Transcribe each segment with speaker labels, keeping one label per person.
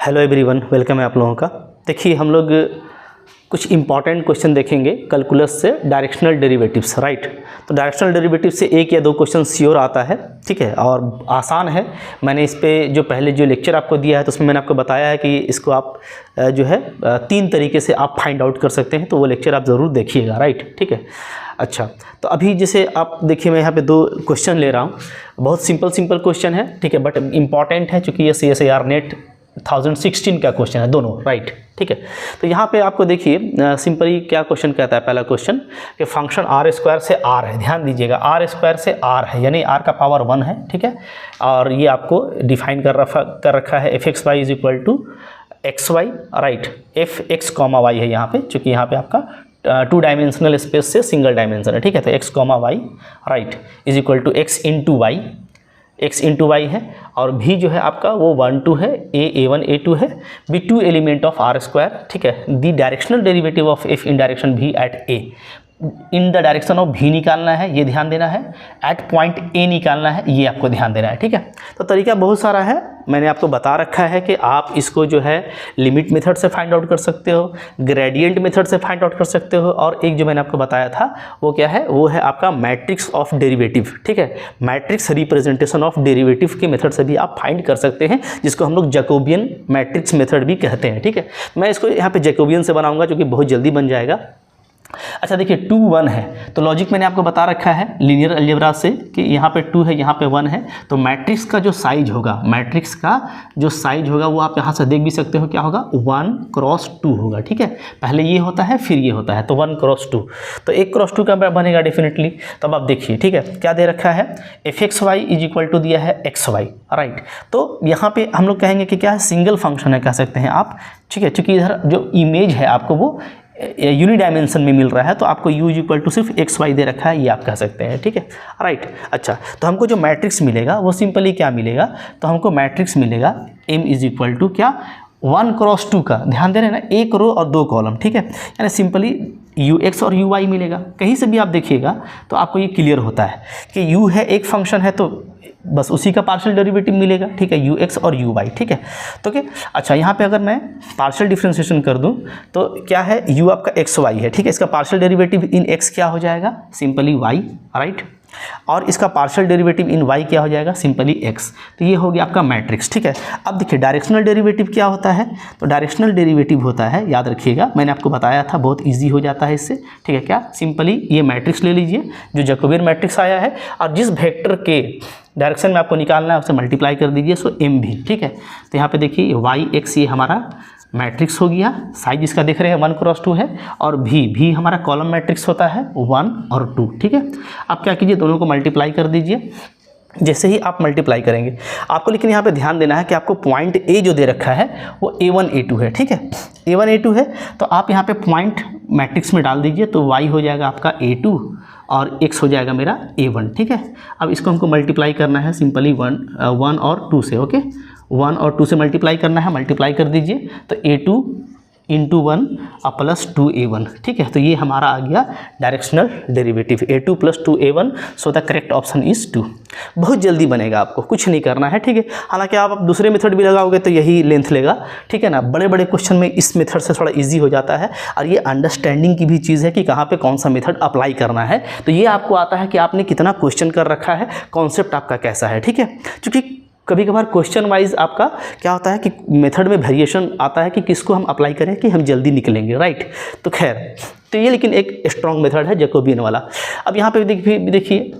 Speaker 1: Hello everyone, welcome है आप लोगों का। देखिए हम लोग कुछ इंपॉर्टेंट क्वेश्चन देखेंगे कैलकुलस से, डायरेक्शनल डेरिवेटिव्स, राइट। तो डायरेक्शनल डेरिवेटिव से एक या दो क्वेश्चन श्योर आता है, ठीक है, और आसान है। मैंने इस पे जो पहले जो लेक्चर आपको दिया है तो उसमें मैंने आपको बताया है कि इसको आप जो है 3 तरीके से आप फाइंड आउट कर सकते हैं, तो वो लेक्चर आप ज़रूर देखिएगा, राइट, ठीक है। अच्छा, तो अभी जैसे आप देखिए मैं यहाँ पे 2 क्वेश्चन ले रहा हूँ। बहुत सिंपल क्वेश्चन है, ठीक है, बट इम्पॉर्टेंट है चूँकि ये CSIR नेट 2016 का क्वेश्चन है दोनों, राइट, ठीक है। तो यहाँ पे आपको देखिए सिंपली क्या क्वेश्चन कहता है। पहला क्वेश्चन कि फंक्शन r² से r है, ध्यान दीजिएगा r² से r है, यानी r का पावर 1 है, ठीक है। और ये आपको डिफाइन कर रखा है fxy is equal to xy, right, fx, y है यहाँ पे, चूँकि यहाँ पे आपका 2 डायमेंशनल स्पेस से सिंगल डायमेंशन है, ठीक है। तो x, y, right, is equal to x into y, x into y है, और भी जो है आपका वो 1 2 है, a1 a2 है, b 2 एलिमेंट ऑफ r², ठीक है। The directional derivative of f in direction v at a, in the direction of v निकालना है, ये ध्यान देना है, एट पॉइंट a निकालना है, ये आपको ध्यान देना है, ठीक है। तो तरीका बहुत सारा है, मैंने आपको बता रखा है कि आप इसको जो है लिमिट मेथड से फाइंड आउट कर सकते हो, ग्रेडियंट मेथड से फाइंड आउट कर सकते हो, और एक जो मैंने आपको बताया था वो क्या है, वो है आपका मैट्रिक्स ऑफ डेरिवेटिव, ठीक है। मैट्रिक्स रिप्रेजेंटेशन ऑफ डेरिवेटिव के मेथड से भी आप फाइंड कर सकते हैं, जिसको हम लोग जैकोबियन मैट्रिक्स मेथड भी कहते हैं, ठीक है। मैं इसको यहाँ पे जैकोबियन से बनाऊंगा जो कि बहुत जल्दी बन जाएगा। अच्छा देखिए 2 1 है, तो लॉजिक मैंने आपको बता रखा है लीनियर अलजेब्रा से कि यहाँ पे 2 है, यहाँ पे 1 है, तो मैट्रिक्स का जो साइज होगा, मैट्रिक्स का जो साइज होगा वो आप यहाँ से देख भी सकते हो, क्या होगा, 1 क्रॉस 2 होगा, ठीक है। पहले ये होता है फिर ये होता है, तो 1 क्रॉस 2, तो 1 क्रॉस 2 का बनेगा डेफिनेटली। तब आप देखिए, ठीक है, क्या दे रखा है, fxy इज इक्वल टू दिया है xy, राइट। तो यहाँ पे हम लोग कहेंगे कि क्या है, सिंगल फंक्शन है कह सकते हैं आप, ठीक है, चूँकि इधर जो इमेज है आपको वो यूनी डायमेंशन में मिल रहा है, तो आपको u इक्वल टू सिर्फ xy दे रखा है, ये आप कह सकते हैं, ठीक है, राइट। अच्छा, तो हमको जो मैट्रिक्स मिलेगा वो सिंपली क्या मिलेगा, तो हमको मैट्रिक्स मिलेगा m इज इक्वल टू क्या, 1 क्रॉस 2 का, ध्यान दे रहे हैं ना, 1 रो और 2 कॉलम, ठीक है, यानी सिंपली ux और uy मिलेगा। कहीं से भी आप देखिएगा तो आपको ये क्लियर होता है कि u है एक फंक्शन है, तो बस उसी का पार्शियल डेरिवेटिव मिलेगा, ठीक है, ux और uy, ठीक है। तो क्या, अच्छा यहाँ पे अगर मैं पार्शियल डिफ्रेंशिएशन कर दूँ तो क्या है, u आपका xy है, ठीक है, इसका पार्शियल डेरिवेटिव इन x क्या हो जाएगा, सिंपली y, राइट, और इसका पार्शियल डेरिवेटिव इन y क्या हो जाएगा, सिंपली x। तो ये हो गया आपका मैट्रिक्स, ठीक है। अब देखिए डायरेक्शनल डेरिवेटिव क्या होता है, तो डायरेक्शनल डेरिवेटिव होता है, याद रखिएगा, मैंने आपको बताया था, बहुत इजी हो जाता है इससे, ठीक है। क्या, सिंपली ये मैट्रिक्स ले लीजिए जो जैकोबियन मैट्रिक्स आया है, और जिस वेक्टर के डायरेक्शन में आपको निकालना है उसे मल्टीप्लाई कर दीजिए, सो m भी, ठीक है। तो यहाँ पे देखिए yx ये हमारा मैट्रिक्स हो गया, साइज इसका देख रहे हैं 1 क्रॉस 2 है, और भी हमारा कॉलम मैट्रिक्स होता है 1 और 2, ठीक है। आप क्या कीजिए, दोनों को मल्टीप्लाई कर दीजिए। जैसे ही आप मल्टीप्लाई करेंगे आपको लेकिन यहाँ पे ध्यान देना है कि आपको पॉइंट a जो दे रखा है वो a1 a2 है, ठीक है, a1 a2 है, तो आप यहाँ पे पॉइंट मैट्रिक्स में डाल दीजिए, तो y हो जाएगा आपका a2 और x हो जाएगा मेरा a1, ठीक है। अब इसको हमको मल्टीप्लाई करना है सिंपली 1 और 2 से, ओके, 1 और 2 से मल्टीप्लाई करना है, मल्टीप्लाई कर दीजिए, तो a2 इंटू 1 और प्लस 2a1, ठीक है। तो ये हमारा आ गया directional derivative a2 plus 2a1, so the correct option is 2। बहुत जल्दी बनेगा, आपको कुछ नहीं करना है, ठीक है। हालांकि आप दूसरे मेथड भी लगाओगे तो यही लेंथ लेगा, ठीक है ना। बड़े बड़े क्वेश्चन में इस मेथड से थोड़ा इजी हो जाता है, और ये अंडरस्टैंडिंग की भी चीज़ है कि कहाँ पे कौन सा मेथड अप्लाई करना है। तो ये आपको आता है कि आपने कितना क्वेश्चन कर रखा है, कॉन्सेप्ट आपका कैसा है, ठीक है। क्योंकि कभी कभार क्वेश्चन वाइज आपका क्या होता है कि मेथड में वेरिएशन आता है कि किसको हम अप्लाई करें कि हम जल्दी निकलेंगे, राइट। तो खैर, तो ये लेकिन एक स्ट्रॉन्ग मेथड है जैकोबियन वाला। अब यहाँ पे देखिए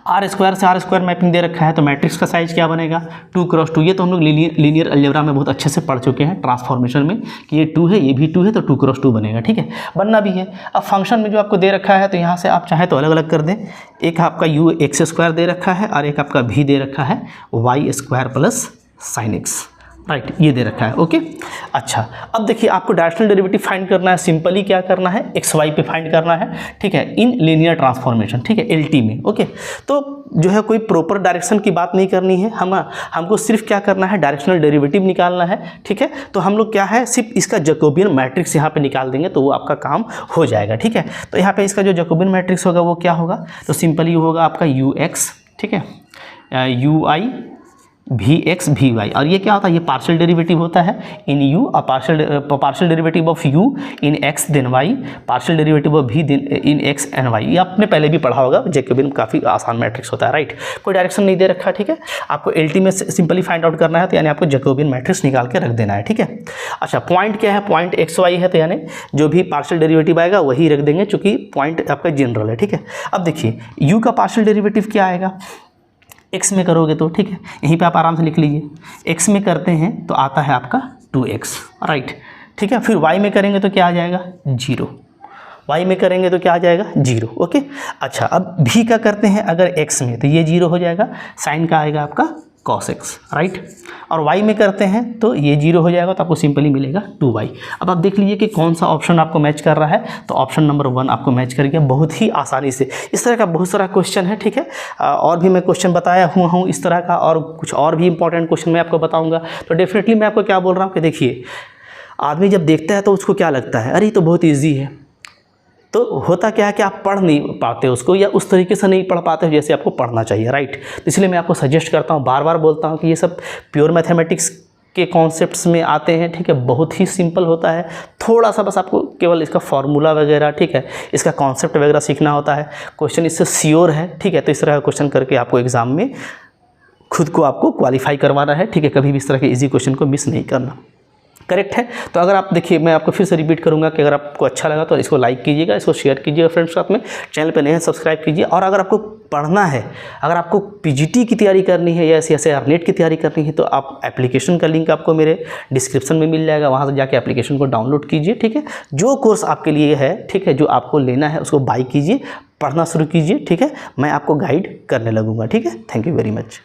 Speaker 1: r² से r² मैपिंग दे रखा है, तो मैट्रिक्स का साइज क्या बनेगा, 2 क्रॉस 2। ये तो हम लोग लीनियर अलजेब्रा में बहुत अच्छे से पढ़ चुके हैं, ट्रांसफॉर्मेशन में, कि ये 2 है, ये भी 2 है, तो 2 क्रॉस 2 बनेगा, ठीक है, बनना भी है। अब फंक्शन में जो आपको दे रखा है, तो यहाँ से आप चाहें तो अलग अलग कर दें, एक आपका ux² दे रखा है और एक आपका v दे रखा है y² plus sin x, right, ये दे रखा है, ओके। अच्छा, अब देखिए आपको डायरेक्शनल डेरिवेटिव फाइंड करना है, सिंपली क्या करना है, xy पे फाइंड करना है, ठीक है, इन लीनियर ट्रांसफॉर्मेशन, ठीक है, LT में, ओके। तो जो है कोई प्रॉपर डायरेक्शन की बात नहीं करनी है, हमको सिर्फ क्या करना है, डायरेक्शनल डेरिवेटिव निकालना है, ठीक है। तो हम लोग क्या है, सिर्फ इसका जैकोबियन मैट्रिक्स यहाँ पे निकाल देंगे तो वो आपका काम हो जाएगा, ठीक है। तो यहाँ पे इसका जो जैकोबियन मैट्रिक्स होगा वो क्या होगा, तो सिंपली होगा आपका ux, ठीक है, ui v x v y, और ये क्या होता है, ये पार्शियल डेरिवेटिव होता है इन यू, और partial derivative of u in x then y, partial derivative of v in x and y. ये आपने पहले भी पढ़ा होगा, जैकोबियन काफ़ी आसान मैट्रिक्स होता है, राइट। कोई डायरेक्शन नहीं दे रखा, ठीक है। आपको एलटी में सिंपली फाइंड आउट करना है, तो यानी आपको जैकोबियन मैट्रिक्स निकाल के रख देना है, ठीक है। अच्छा, पॉइंट क्या है, पॉइंट एक्स वाई है, तो यानी जो भी पार्शियल डेरिवेटिव आएगा वही रख देंगे, चूँकि पॉइंट आपका जनरल है, ठीक है। अब देखिए यू का पार्शियल डेरिवेटिव क्या आएगा, x में करोगे तो, ठीक है, यहीं पे आप आराम से लिख लीजिए। x में करते हैं तो आता है आपका 2x, राइट, ठीक है। फिर y में करेंगे तो क्या आ जाएगा 0, y में करेंगे तो क्या आ जाएगा 0, ओके। अच्छा, अब v का करते हैं अगर x में तो ये 0 हो जाएगा, साइन का आएगा आपका cos x, राइट। और y में करते हैं तो ये 0 हो जाएगा, तो आपको सिंपली मिलेगा 2y। अब आप देख लीजिए कि कौन सा ऑप्शन आपको मैच कर रहा है, तो ऑप्शन नंबर 1 आपको मैच कर गया बहुत ही आसानी से। इस तरह का बहुत सारा क्वेश्चन है, ठीक है। और भी मैं क्वेश्चन बताया हुआ हूँ इस तरह का, और कुछ और भी इंपॉर्टेंट क्वेश्चन मैं आपको बताऊँगा। तो डेफिनेटली मैं आपको क्या बोल रहा हूँ कि देखिए, आदमी जब देखता है तो उसको क्या लगता है, अरे ये तो बहुत ईजी है, तो होता क्या है कि आप पढ़ नहीं पाते उसको, या उस तरीके से नहीं पढ़ पाते जैसे आपको पढ़ना चाहिए, राइट। तो इसलिए मैं आपको सजेस्ट करता हूँ, बार बार बोलता हूँ कि ये सब प्योर मैथमेटिक्स के कॉन्सेप्ट्स में आते हैं, ठीक है। बहुत ही सिंपल होता है, थोड़ा सा बस आपको केवल इसका फार्मूला वगैरह, ठीक है, इसका कॉन्सेप्ट वगैरह सीखना होता है। क्वेश्चन इससे श्योर है, ठीक है। तो इस तरह का क्वेश्चन करके आपको एग्ज़ाम में खुद को आपको क्वालिफाई करवाना है, ठीक है। कभी भी इस तरह के ईजी क्वेश्चन को मिस नहीं करना, करेक्ट है। तो अगर आप देखिए, मैं आपको फिर से रिपीट करूंगा कि अगर आपको अच्छा लगा तो इसको लाइक कीजिएगा, इसको शेयर कीजिएगा फ्रेंड्स साथ में, चैनल पे नए हैं सब्सक्राइब कीजिए। और अगर आपको पढ़ना है, अगर आपको पीजीटी की तैयारी करनी है या ऐसे नेट की तैयारी करनी है, तो आप एप्लीकेशन का लिंक आपको मेरे डिस्क्रिप्शन में मिल जाएगा, वहाँ से जाके एप्लीकेशन को डाउनलोड कीजिए, ठीक है। जो कोर्स आपके लिए है, ठीक है, जो आपको लेना है उसको बाय कीजिए, पढ़ना शुरू कीजिए, ठीक है। मैं आपको गाइड करने लगूंगा, ठीक है। Thank you very much.